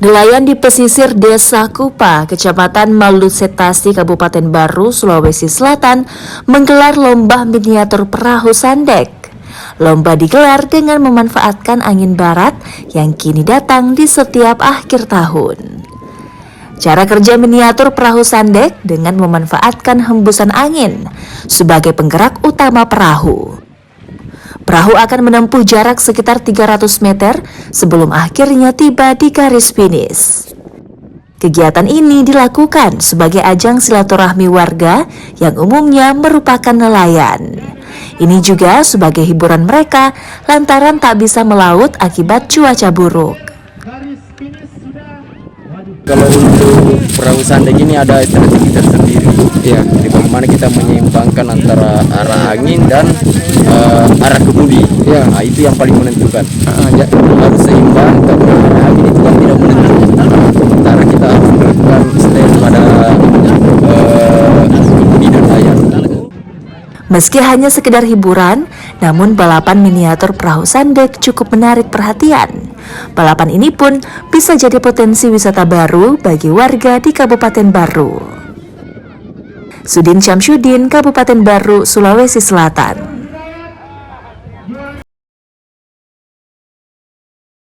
Nelayan di pesisir Desa Kupa, Kecamatan Malusetasi, Kabupaten Baru, Sulawesi Selatan, menggelar lomba miniatur perahu sandek. Lomba digelar dengan memanfaatkan angin barat yang kini datang di setiap akhir tahun. Cara kerja miniatur perahu sandek dengan memanfaatkan hembusan angin sebagai penggerak utama perahu. Perahu akan menempuh jarak sekitar 300 meter sebelum akhirnya tiba di garis finish. Kegiatan ini dilakukan sebagai ajang silaturahmi warga yang umumnya merupakan nelayan. Ini juga sebagai hiburan mereka lantaran tak bisa melaut akibat cuaca buruk. Kalau untuk perahu sandek ini ada strategi tersendiri, ya, di bagaimana kita menyeimbangkan antara arah angin dan arah kemudi. Ya, nah, itu yang paling menentukan. Harus seimbang, tapi angin itu kan tidak menentu. Sementara kita harus melakukan stand pada kemudi dan layar. Meski hanya sekedar hiburan, namun balapan miniatur perahu sandek cukup menarik perhatian. Balapan ini pun bisa jadi potensi wisata baru bagi warga di Kabupaten Baru. Sudin Syamsuddin, Kabupaten Baru, Sulawesi Selatan.